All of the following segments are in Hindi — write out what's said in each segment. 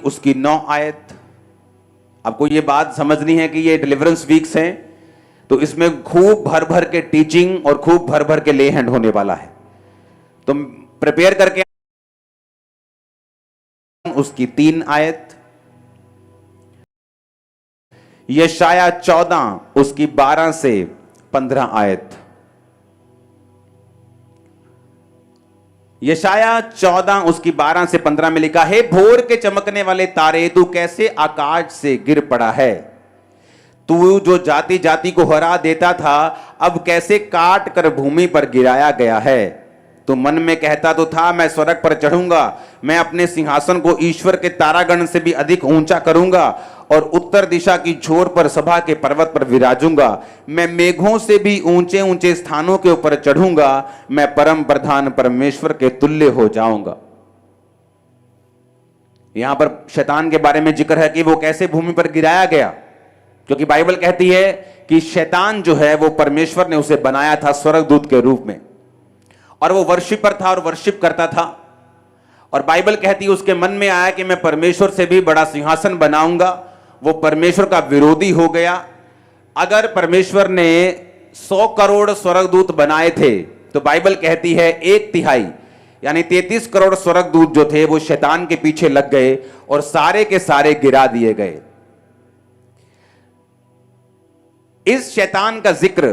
उसकी 9 आयत। आपको ये बात समझनी है कि ये डिलीवरेंस वीक्स हैं, तो इसमें खूब भर भर के टीचिंग और खूब भर भर के ले हैंड होने वाला है। तो प्रिपेयर करके उसकी 3 आयत, यशाया 14 उसकी 12 से 15 आयत। यशाया 14 उसकी 12 से 15 में लिखा है, भोर के चमकने वाले तारे, तू कैसे आकाश से गिर पड़ा है। तू जो जाति जाति को हरा देता था, अब कैसे काट कर भूमि पर गिराया गया है। तो मन में कहता तो था, मैं स्वर्ग पर चढ़ूंगा, मैं अपने सिंहासन को ईश्वर के तारागण से भी अधिक ऊंचा करूंगा और उत्तर दिशा की छोर पर सभा के पर्वत पर विराजूंगा। मैं मेघों से भी ऊंचे ऊंचे स्थानों के ऊपर चढ़ूंगा, मैं परम प्रधान परमेश्वर के तुल्य हो जाऊंगा। यहां पर शैतान के बारे में जिक्र है कि वो कैसे भूमि पर गिराया गया, क्योंकि बाइबल कहती है कि शैतान जो है वो परमेश्वर ने उसे बनाया था स्वर्गदूत के रूप में, और वो वर्शिपर था और वर्शिप करता था। और बाइबल कहती है उसके मन में आया कि मैं परमेश्वर से भी बड़ा सिंहासन बनाऊंगा। वो परमेश्वर का विरोधी हो गया। अगर परमेश्वर ने 100 करोड़ स्वर्गदूत बनाए थे, तो बाइबल कहती है 1/3 यानी 33 करोड़ स्वर्गदूत जो थे वो शैतान के पीछे लग गए और सारे के सारे गिरा दिए गए। इस शैतान का जिक्र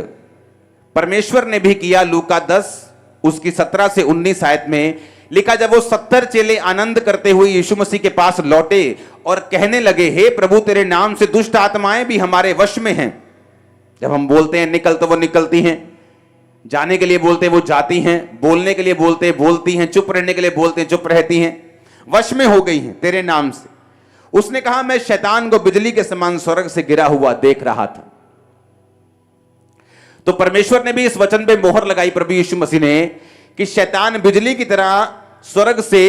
परमेश्वर ने भी किया। लूका 10 उसकी 17 से 19 आयत में लिखा, जब वो 70 चेले आनंद करते हुए यीशु मसीह के पास लौटे और कहने लगे, हे प्रभु, तेरे नाम से दुष्ट आत्माएं भी हमारे वश में हैं। जब हम बोलते हैं निकल, तो वो निकलती हैं। जाने के लिए बोलते हैं वो जाती हैं। बोलने के लिए बोलते हैं बोलती हैं। चुप रहने के लिए बोलते हैं चुप रहती हैं। वश में हो गई हैं तेरे नाम से। उसने कहा, मैं शैतान को बिजली के समान स्वर्ग से गिरा हुआ देख रहा था। तो परमेश्वर ने भी इस वचन पे मोहर लगाई, प्रभु यीशु मसीह ने, कि शैतान बिजली की तरह स्वर्ग से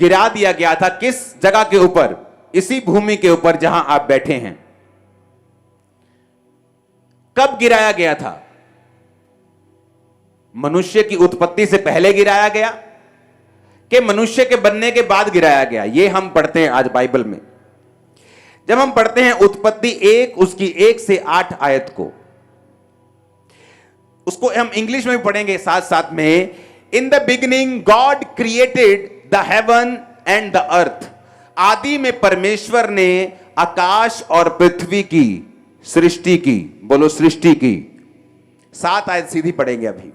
गिरा दिया गया था। किस जगह के ऊपर? इसी भूमि के ऊपर जहां आप बैठे हैं। कब गिराया गया था? मनुष्य की उत्पत्ति से पहले गिराया गया कि मनुष्य के बनने के बाद गिराया गया? यह हम पढ़ते हैं आज बाइबल में। जब हम पढ़ते हैं उत्पत्ति 1 उसकी 1 से 8 आयत को, उसको हम इंग्लिश में भी पढ़ेंगे साथ साथ में। In the beginning God created the heaven and the earth. आदि में परमेश्वर ने आकाश और पृथ्वी की सृष्टि की। बोलो सृष्टि की। 7 आयत सीधी पढ़ेंगे अभी।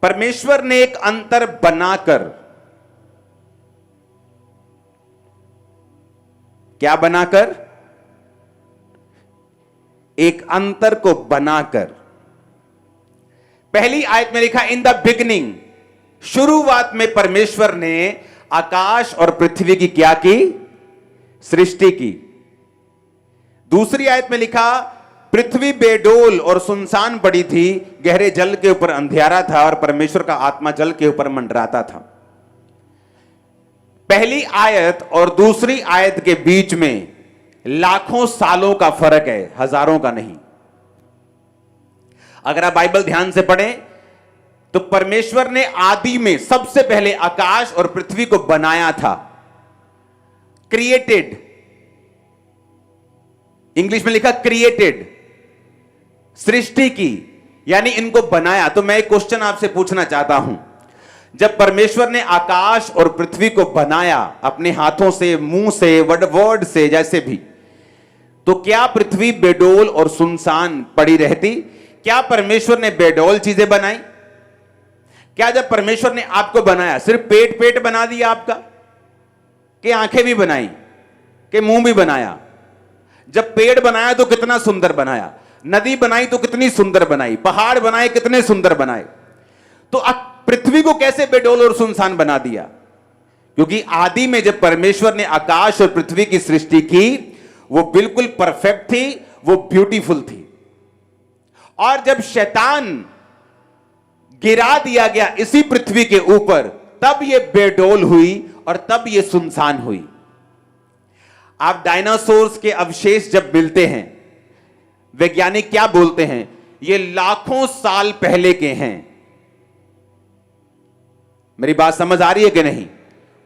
परमेश्वर ने एक अंतर बनाकर, क्या बनाकर? एक अंतर को बनाकर। पहली आयत में लिखा, इन द बिगिनिंग, शुरुआत में परमेश्वर ने आकाश और पृथ्वी की क्या की? सृष्टि की। दूसरी आयत में लिखा, पृथ्वी बेडोल और सुनसान पड़ी थी, गहरे जल के ऊपर अंधियारा था और परमेश्वर का आत्मा जल के ऊपर मंडराता था। पहली आयत और दूसरी आयत के बीच में लाखों सालों का फर्क है, हजारों का नहीं। अगर आप बाइबल ध्यान से पढ़ें तो परमेश्वर ने आदि में सबसे पहले आकाश और पृथ्वी को बनाया था। क्रिएटेड, इंग्लिश में लिखा क्रिएटेड, सृष्टि की, यानी इनको बनाया। तो मैं एक क्वेश्चन आपसे पूछना चाहता हूं, जब परमेश्वर ने आकाश और पृथ्वी को बनाया अपने हाथों से, मुंह से, वर्ड से, जैसे भी, तो क्या पृथ्वी बेडोल और सुनसान पड़ी रहती? क्या परमेश्वर ने बेडोल चीजें बनाई? क्या जब परमेश्वर ने आपको बनाया सिर्फ पेट बना दिया आपका, कि आंखें भी बनाई, कि मुंह भी बनाया? जब पेड़ बनाया तो कितना सुंदर बनाया, नदी बनाई तो कितनी सुंदर बनाई, पहाड़ बनाए कितने सुंदर बनाए। तो पृथ्वी को कैसे बेडोल और सुनसान बना दिया? क्योंकि आदि में जब परमेश्वर ने आकाश और पृथ्वी की सृष्टि की, वो बिल्कुल परफेक्ट थी, वो ब्यूटीफुल थी। और जब शैतान गिरा दिया गया इसी पृथ्वी के ऊपर, तब ये बेडोल हुई और तब ये सुनसान हुई। आप डायनासोर्स के अवशेष जब मिलते हैं, वैज्ञानिक क्या बोलते हैं? ये लाखों साल पहले के हैं। मेरी बात समझ आ रही है कि नहीं?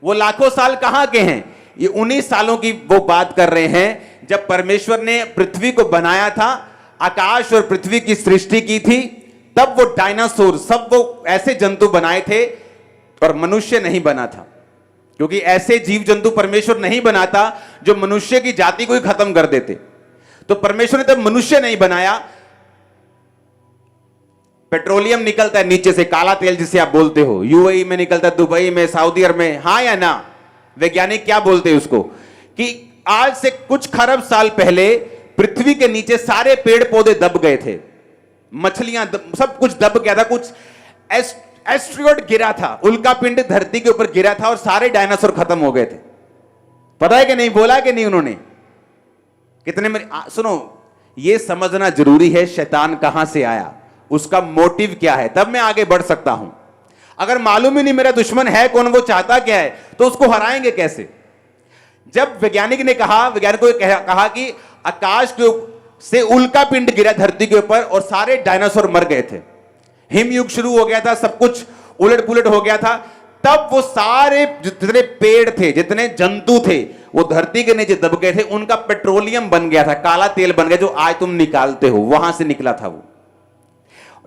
वो लाखों साल कहां के हैं? ये 19 सालों की वो बात कर रहे हैं जब परमेश्वर ने पृथ्वी को बनाया था, आकाश और पृथ्वी की सृष्टि की थी। तब वो डायनासोर, सब वो ऐसे जंतु बनाए थे और मनुष्य नहीं बना था, क्योंकि ऐसे जीव जंतु परमेश्वर नहीं बनाता जो मनुष्य की जाति को ही खत्म कर देते। तो परमेश्वर ने तब मनुष्य नहीं बनाया। पेट्रोलियम निकलता है नीचे से, काला तेल जिसे आप बोलते हो, यूएई में निकलता है, दुबई में, सऊदी अरब में, हां या ना? वैज्ञानिक क्या बोलते हैं उसको, कि आज से कुछ खरब साल पहले पृथ्वी के नीचे सारे पेड़ पौधे दब गए थे, मछलियां सब कुछ दब गया था, कुछ एस्ट्रॉयड गिरा था, उल्का पिंड धरती के ऊपर गिरा था और सारे डायनासोर खत्म हो गए थे। पता है कि नहीं? बोला कि नहीं उन्होंने? कितने में सुनो, यह समझना जरूरी है शैतान कहां से आया, उसका मोटिव क्या है, तब मैं आगे बढ़ सकता हूं। अगर मालूम ही नहीं मेरा दुश्मन है कौन, वो चाहता क्या है, तो उसको हराएंगे कैसे? जब वैज्ञानिक ने कहा, वैज्ञानिकों ने कहा कि आकाश के से उल्का पिंड गिरा धरती के ऊपर और सारे डायनासोर मर गए थे, हिमयुग शुरू हो गया था, सब कुछ उलट पुलट हो गया था, तब वो सारे जितने पेड़ थे, जितने जंतु थे, वो धरती के नीचे दब गए थे, उनका पेट्रोलियम बन गया था, काला तेल बन गया, जो आज तुम निकालते हो, वहां से निकला था वो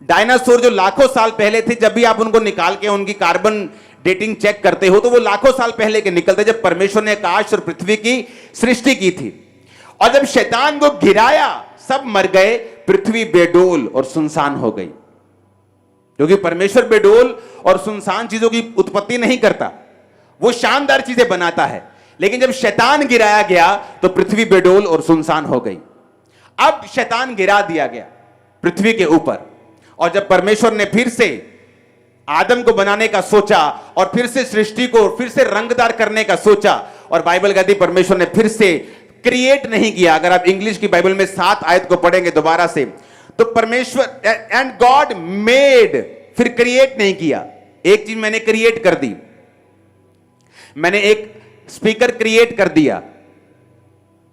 डायनासोर। जो लाखों साल पहले थे, जब भी आप उनको निकाल के उनकी कार्बन डेटिंग चेक करते हो तो वो लाखों साल पहले के निकलते, जब परमेश्वर ने आकाश और पृथ्वी की सृष्टि की थी। और जब शैतान को गिराया, सब मर गए, पृथ्वी बेडोल और सुनसान हो गई, क्योंकि परमेश्वर बेडोल और सुनसान चीजों की उत्पत्ति नहीं करता, वो शानदार चीजें बनाता है। लेकिन जब शैतान गिराया गया तो पृथ्वी बेडोल और सुनसान हो गई। अब शैतान गिरा दिया गया पृथ्वी के ऊपर, और जब परमेश्वर ने फिर से आदम को बनाने का सोचा और फिर से सृष्टि को फिर से रंगदार करने का सोचा, और बाइबल कहती परमेश्वर ने फिर से क्रिएट नहीं किया। अगर आप इंग्लिश की बाइबल में 7 आयत को पढ़ेंगे दोबारा से, तो परमेश्वर एंड गॉड मेड, फिर क्रिएट नहीं किया। एक चीज मैंने क्रिएट कर दी, मैंने एक स्पीकर क्रिएट कर दिया,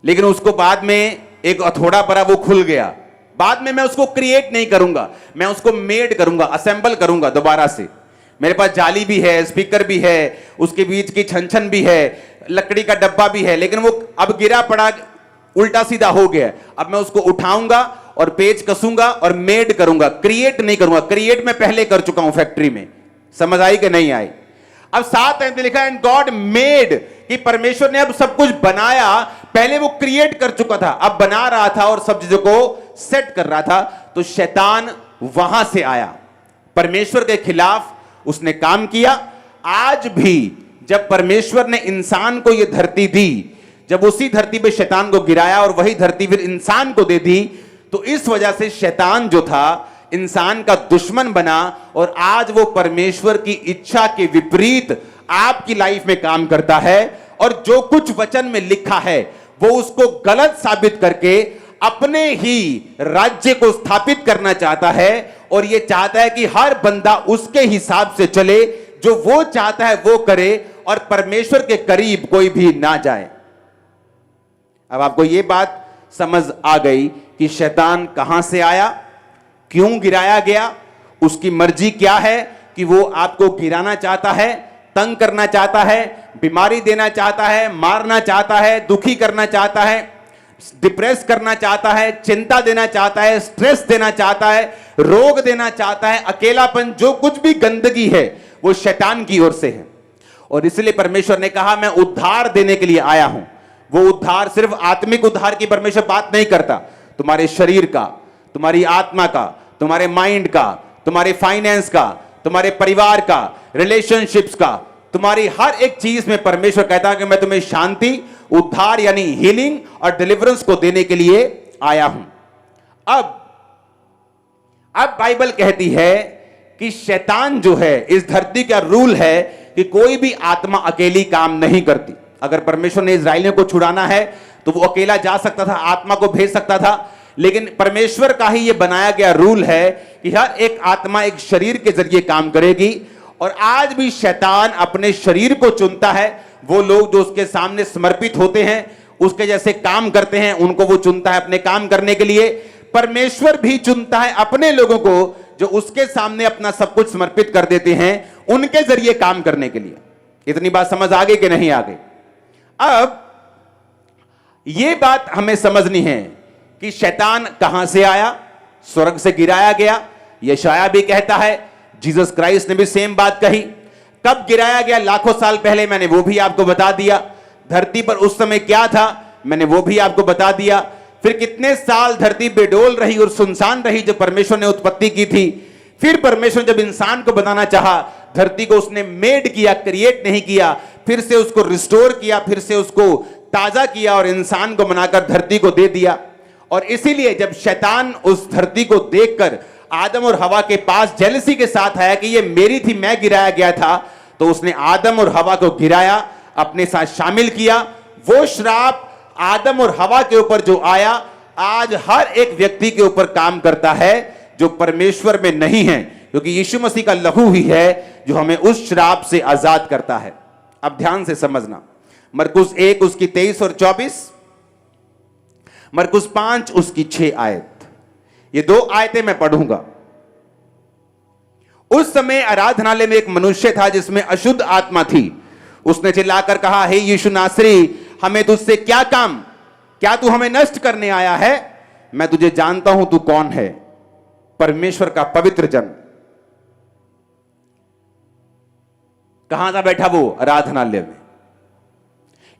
लेकिन उसको बाद में एक हथौड़ा पड़ा, वो खुल गया। बाद में मैं उसको क्रिएट नहीं करूंगा, मैं उसको मेड करूंगा, असेंबल करूंगा दोबारा से। मेरे पास जाली भी है, स्पीकर भी है, उसके बीच की छन भी है, लकड़ी का डब्बा भी है, लेकिन वो अब गिरा पड़ा, उल्टा सीधा हो गया। अब मैं उसको उठाऊंगा और पेच कसूंगा और मेड करूंगा, क्रिएट नहीं करूंगा। क्रिएट मैं पहले कर चुका हूं फैक्ट्री में। समझ आई कि नहीं आई? अब 7 आयत में लिखा है एंड गॉड मेड, कि परमेश्वर ने अब सब कुछ बनाया। पहले वो क्रिएट कर चुका था, अब बना रहा था और सब चीजों को सेट कर रहा था। तो शैतान वहां से आया, परमेश्वर के खिलाफ उसने काम किया। आज भी जब परमेश्वर ने इंसान को यह धरती दी, जब उसी धरती पे शैतान को गिराया और वही धरती फिर इंसान को दे दी, तो इस वजह से शैतान जो था इंसान का दुश्मन बना, और आज वो परमेश्वर की इच्छा के विपरीत आपकी लाइफ में काम करता है, और जो कुछ वचन में लिखा है वो उसको गलत साबित करके अपने ही राज्य को स्थापित करना चाहता है, और ये चाहता है कि हर बंदा उसके हिसाब से चले, जो वो चाहता है वो करे, और परमेश्वर के करीब कोई भी ना जाए। अब आपको ये बात समझ आ गई कि शैतान कहां से आया, क्यों गिराया गया, उसकी मर्जी क्या है, कि वो आपको गिराना चाहता है, तंग करना चाहता है, बीमारी देना चाहता है, मारना चाहता है, दुखी करना चाहता है, डिप्रेस करना चाहता है, चिंता देना चाहता है, स्ट्रेस देना चाहता है, रोग देना चाहता है, अकेलापन, जो कुछ भी गंदगी है वो शैतान की ओर से है। और इसलिए परमेश्वर ने कहा मैं उद्धार देने के लिए आया हूं। वो उद्धार सिर्फ आत्मिक उद्धार की परमेश्वर बात नहीं करता, तुम्हारे शरीर का, तुम्हारी आत्मा का, तुम्हारे माइंड का, तुम्हारे फाइनेंस का, तुम्हारे परिवार का, रिलेशनशिप्स का, तुम्हारी हर एक चीज में परमेश्वर कहता है कि मैं तुम्हें शांति, उद्धार यानी हीलिंग और डिलीवरेंस को देने के लिए आया हूं। अब बाइबल कहती है कि शैतान जो है, इस धरती का रूल है कि कोई भी आत्मा अकेली काम नहीं करती। अगर परमेश्वर ने इस्राएलियों को छुड़ाना है तो वो अकेला जा सकता था, आत्मा को भेज सकता था, लेकिन परमेश्वर का ही यह बनाया गया रूल है कि हर एक आत्मा एक शरीर के जरिए काम करेगी। और आज भी शैतान अपने शरीर को चुनता है, वो लोग जो उसके सामने समर्पित होते हैं, उसके जैसे काम करते हैं, उनको वो चुनता है अपने काम करने के लिए। परमेश्वर भी चुनता है अपने लोगों को जो उसके सामने अपना सब कुछ समर्पित कर देते हैं उनके जरिए काम करने के लिए। इतनी बात समझ आ गई कि नहीं आ गई? अब यह बात हमें समझनी है कि शैतान कहां से आया? स्वर्ग से गिराया गया। यशाया भी कहता है, जीसस क्राइस्ट ने भी सेम बात कही। कब गिराया गया? लाखों साल पहले, मैंने वो भी आपको बता दिया। धरती पर उस समय क्या था, मैंने वो भी आपको बता दिया। फिर कितने साल धरती बेडोल रही और सुनसान रही जब परमेश्वर ने उत्पत्ति की थी। फिर परमेश्वर जब इंसान को बनाना चाहा, धरती को उसने मेड किया, क्रिएट नहीं किया, फिर से उसको रिस्टोर किया, फिर से उसको ताजा किया और इंसान को बनाकर धरती को दे दिया। और इसीलिए जब शैतान उस धरती को देखकर आदम और हवा के पास जेलसी के साथ आया कि ये मेरी थी, मैं गिराया गया था, तो उसने आदम और हवा को गिराया, अपने साथ शामिल किया। वो श्राप आदम और हवा के ऊपर जो आया, आज हर एक व्यक्ति के ऊपर काम करता है जो परमेश्वर में नहीं है, क्योंकि यीशु मसीह का लहू ही है जो हमें उस श्राप से आजाद करता है। अब ध्यान से समझना, मरकुस 1 उसकी 23 और 24, मरकुस 5 उसकी 6 आयत, ये 2 आयतें मैं पढ़ूंगा। उस समय आराधनालय में एक मनुष्य था जिसमें अशुद्ध आत्मा थी। उसने चिल्लाकर कहा, हे यीशु नासरी, हमें तुझसे क्या काम? क्या तू हमें नष्ट करने आया है? मैं तुझे जानता हूं तू कौन है, परमेश्वर का पवित्र जन। कहां था बैठा वो? आराधनालय में।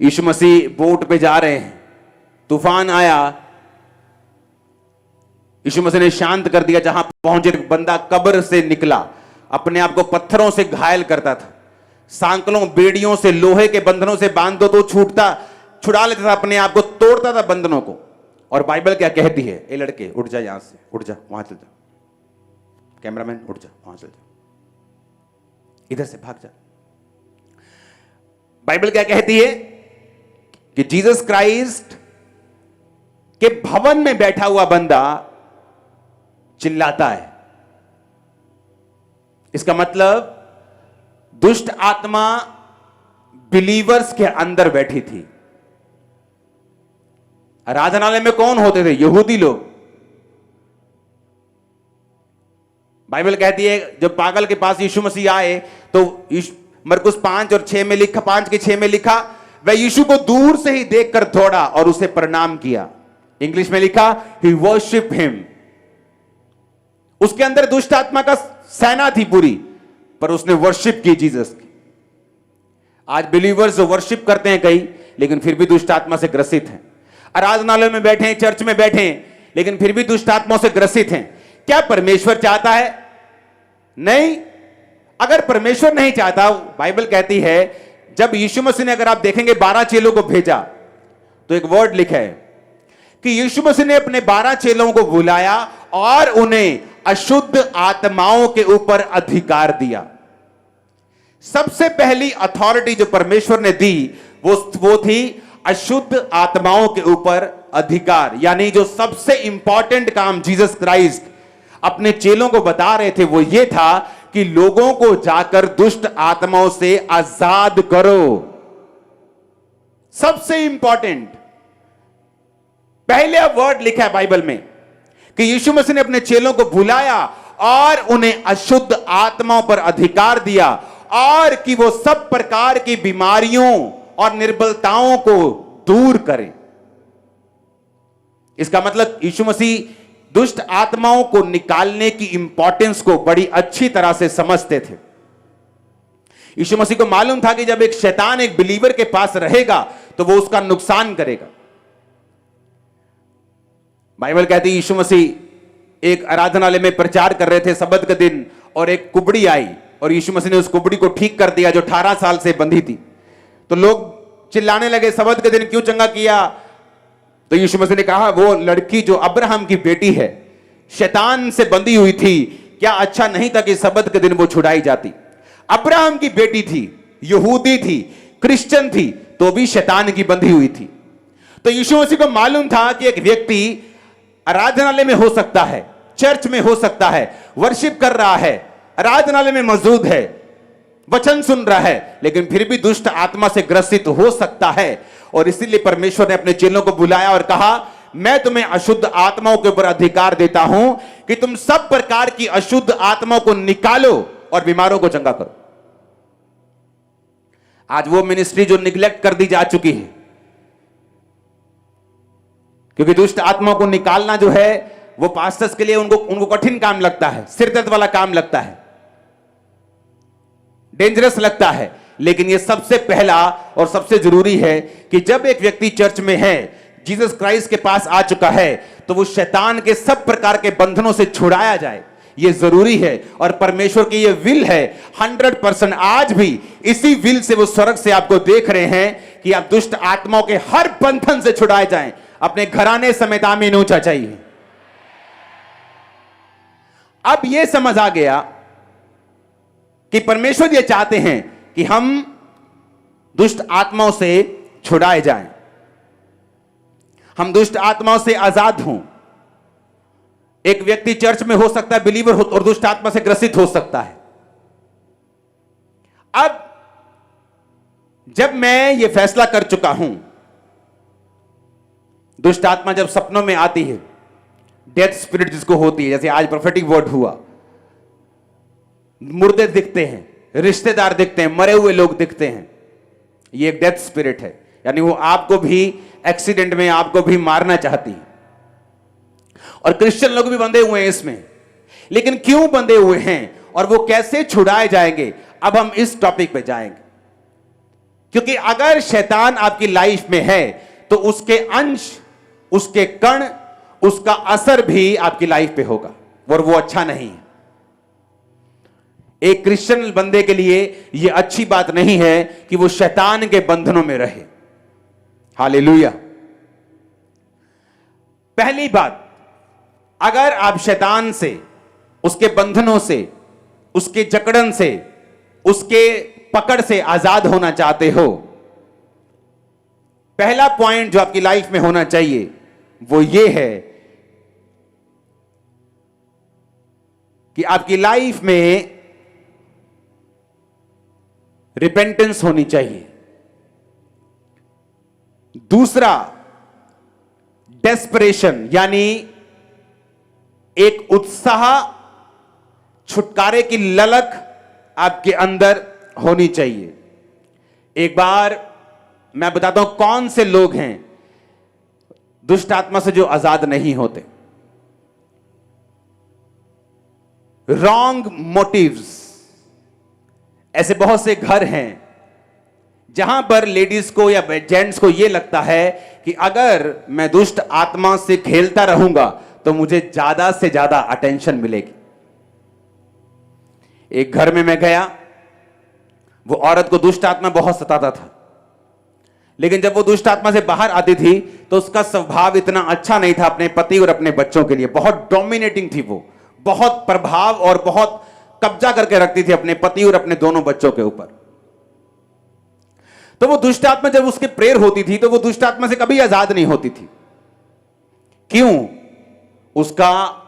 यीशु मसीह बोट पे जा रहे हैं, तूफान आया, यीशु मसीह ने शांत कर दिया। जहां पहुंचे बंदा कब्र से निकला, अपने आप को पत्थरों से घायल करता था, सांकलों बेड़ियों से, लोहे के बंधनों से बांध दो तो छुड़ा लेता था, अपने आप को तोड़ता था बंधनों को। और बाइबल क्या कहती है? ए लड़के उठ जा, यहां से उठ जा, वहां चल जा, कैमरामैन उठ जा, वहां चल जा, इधर से भाग जा। बाइबल क्या कहती है कि जीसस क्राइस्ट के भवन में बैठा हुआ बंदा चिल्लाता है। इसका मतलब दुष्ट आत्मा बिलीवर्स के अंदर बैठी थी। आराधनालय में कौन होते थे? यहूदी लोग। बाइबल कहती है जब पागल के पास यीशु मसीह आए तो मरकुस 5 और 6 में लिखा, 5 के 6 में लिखा, वह यीशु को दूर से ही देखकर दौड़ा और उसे प्रणाम किया। इंग्लिश में लिखा, ही वर्शिप हिम। उसके अंदर दुष्ट आत्मा का सेना थी पूरी, पर उसने वर्शिप की जीसस की। आज बिलीवर्स जो वर्शिप करते हैं कई, लेकिन फिर भी दुष्ट आत्मा से ग्रसित हैं। आराधनालय में बैठे हैं, चर्च में बैठे हैं, लेकिन फिर भी दुष्ट आत्माओं से ग्रसित हैं। क्या परमेश्वर चाहता है? नहीं। अगर परमेश्वर नहीं चाहता, बाइबल कहती है जब यीशु मसीह ने, अगर आप देखेंगे 12 चेलों को भेजा, तो एक वर्ड लिखा है कि यीशु मसीह ने अपने 12 चेलों को बुलाया और उन्हें अशुद्ध आत्माओं के ऊपर अधिकार दिया। सबसे पहली अथॉरिटी जो परमेश्वर ने दी वो थी अशुद्ध आत्माओं के ऊपर अधिकार। यानी जो सबसे इंपॉर्टेंट काम जीसस क्राइस्ट अपने चेलों को बता रहे थे वो ये था कि लोगों को जाकर दुष्ट आत्माओं से आजाद करो। सबसे इंपॉर्टेंट पहले वर्ड लिखा है बाइबल में कि यीशु मसीह ने अपने चेलों को बुलाया और उन्हें अशुद्ध आत्माओं पर अधिकार दिया और कि वो सब प्रकार की बीमारियों और निर्बलताओं को दूर करें। इसका मतलब यीशु मसीह दुष्ट आत्माओं को निकालने की इंपॉर्टेंस को बड़ी अच्छी तरह से समझते थे। यीशु मसीह को मालूम था कि जब एक शैतान एक बिलीवर के पास रहेगा तो वो उसका नुकसान करेगा। बाइबल कहती है यीशु मसीह एक आराधनालय में प्रचार कर रहे थे सब्त के दिन, और एक कुबड़ी आई और यीशु मसीह ने उस कुबड़ी को ठीक कर दिया जो 18 साल से बंधी थी। तो लोग चिल्लाने लगे, सब्त के दिन क्यों चंगा किया? तो यीशु मसीह ने कहा, वो लड़की जो अब्राहम की बेटी है, शैतान से बंधी हुई थी, क्या अच्छा नहीं था कि सब्त के दिन वो छुड़ाई जाती? अब्राहम की बेटी थी, यहूदी थी, क्रिश्चियन थी, तो भी शैतान की बंधी हुई थी। तो यीशु मसीह को मालूम था कि एक व्यक्ति आराधनालय में हो सकता है, चर्च में हो सकता है, वर्शिप कर रहा है, आराधनालय में मौजूद है, वचन सुन रहा है, लेकिन फिर भी दुष्ट आत्मा से ग्रसित हो सकता है। और इसीलिए परमेश्वर ने अपने चेलों को बुलाया और कहा मैं तुम्हें अशुद्ध आत्माओं के ऊपर अधिकार देता हूं कि तुम सब प्रकार की अशुद्ध आत्माओं को निकालो और बीमारों को चंगा करो। आज वो मिनिस्ट्री जो निग्लेक्ट कर दी जा चुकी है, क्योंकि दुष्ट आत्माओं को निकालना जो है वो पास्टर्स के लिए उनको कठिन काम लगता है, सिरदर्द वाला काम लगता है, डेंजरस लगता है। लेकिन ये सबसे पहला और सबसे जरूरी है कि जब एक व्यक्ति चर्च में है, जीसस क्राइस्ट के पास आ चुका है, तो वो शैतान के सब प्रकार के बंधनों से छुड़ाया जाए। ये जरूरी है और परमेश्वर की ये विल है 100%। आज भी इसी विल से वो स्वर्ग से आपको देख रहे हैं कि आप दुष्ट आत्माओं के हर बंधन से छुड़ाए जाएं। अपने घराने समेत आमीन ऊंचा चाहिए। अब ये समझ आ गया कि परमेश्वर ये चाहते हैं कि हम दुष्ट आत्माओं से छुड़ाए जाएं, हम दुष्ट आत्माओं से आजाद हों। एक व्यक्ति चर्च में हो सकता है बिलीवर हो और दुष्ट आत्मा से ग्रसित हो सकता है। अब जब मैं ये फैसला कर चुका हूं, दुष्ट आत्मा जब सपनों में आती है, डेथ स्पिरिट जिसको होती है, जैसे आज प्रोफेटिक वर्ड हुआ, मुर्दे दिखते हैं, रिश्तेदार दिखते हैं, मरे हुए लोग दिखते हैं, ये एक डेथ स्पिरिट है। यानी वो आपको भी एक्सीडेंट में आपको भी मारना चाहती है। और क्रिश्चियन लोग भी बंधे हुए हैं इसमें। लेकिन क्यों बंधे हुए हैं और वो कैसे छुड़ाए जाएंगे, अब हम इस टॉपिक पे जाएंगे। क्योंकि अगर शैतान आपकी लाइफ में है तो उसके अंश, उसके कण, उसका असर भी आपकी लाइफ पे होगा और वो अच्छा नहीं है। एक क्रिश्चियन बंदे के लिए यह अच्छी बात नहीं है कि वो शैतान के बंधनों में रहे। हालेलुया। पहली बात, अगर आप शैतान से, उसके बंधनों से, उसके जकड़न से, उसके पकड़ से आजाद होना चाहते हो, पहला पॉइंट जो आपकी लाइफ में होना चाहिए वो ये है कि आपकी लाइफ में रिपेंटेंस होनी चाहिए। दूसरा, डेस्परेशन, यानी एक उत्साह, छुटकारे की ललक आपके अंदर होनी चाहिए। एक बार मैं बताता हूं कौन से लोग हैं दुष्ट आत्मा से जो आजाद नहीं होते। Wrong motives. ऐसे बहुत से घर हैं जहां पर लेडीज को या जेंट्स को यह लगता है कि अगर मैं दुष्ट आत्मा से खेलता रहूंगा तो मुझे ज्यादा से ज्यादा अटेंशन मिलेगी। एक घर में मैं गया, वो औरत को दुष्ट आत्मा बहुत सताता था, लेकिन जब वो दुष्ट आत्मा से बाहर आती थी तो उसका स्वभाव इतना अच्छा नहीं था अपने पति और अपने बच्चों के लिए। बहुत डोमिनेटिंग थी वो, बहुत प्रभाव और बहुत कब्जा करके रखती थी अपने पति और अपने दोनों बच्चों के ऊपर। तो वो दुष्ट आत्मा जब उसके प्रेयर होती थी तो वो दुष्ट आत्मा से कभी आजाद नहीं होती थी। क्यों? उसका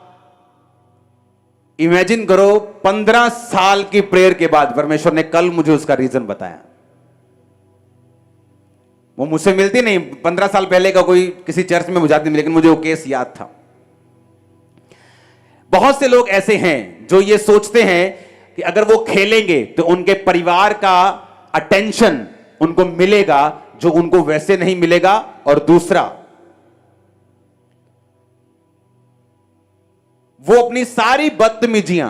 इमेजिन करो, 15 साल की प्रेयर के बाद परमेश्वर ने कल मुझे उसका रीजन बताया। वो मुझसे मिलती नहीं, 15 साल पहले का कोई किसी चर्च में बुझाती नहीं, लेकिन मुझे वो केस याद था। बहुत से लोग ऐसे हैं जो ये सोचते हैं कि अगर वो खेलेंगे तो उनके परिवार का अटेंशन उनको मिलेगा जो उनको वैसे नहीं मिलेगा। और दूसरा, वो अपनी सारी बदतमीजियां,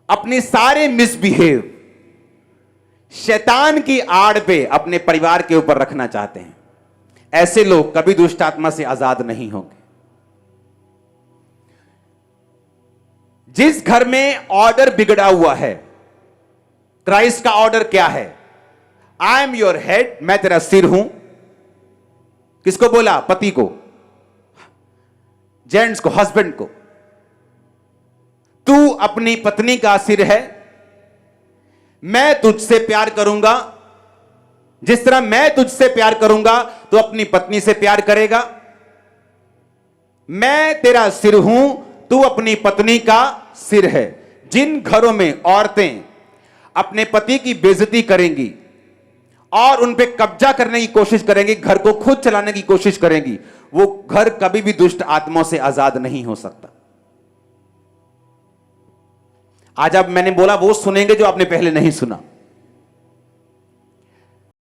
अपनी सारे मिसबिहेव शैतान की आड़ पे अपने परिवार के ऊपर रखना चाहते हैं। ऐसे लोग कभी दुष्ट आत्मा से आजाद नहीं होंगे। जिस घर में ऑर्डर बिगड़ा हुआ है, क्राइस्ट का ऑर्डर क्या है? आई एम योर हेड, मैं तेरा सिर हूं। किसको बोला? पति को, जेंट्स को, हस्बैंड को। तू अपनी पत्नी का सिर है, मैं तुझसे प्यार करूंगा, जिस तरह मैं तुझसे प्यार करूंगा तो अपनी पत्नी से प्यार करेगा। मैं तेरा सिर हूं, तू अपनी पत्नी का सिर है। जिन घरों में औरतें अपने पति की बेइज्जती करेंगी और उन पे कब्जा करने की कोशिश करेंगी, घर को खुद चलाने की कोशिश करेंगी, वो घर कभी भी दुष्ट आत्माओं से आजाद नहीं हो सकता। आज आप, मैंने बोला वो सुनेंगे जो आपने पहले नहीं सुना।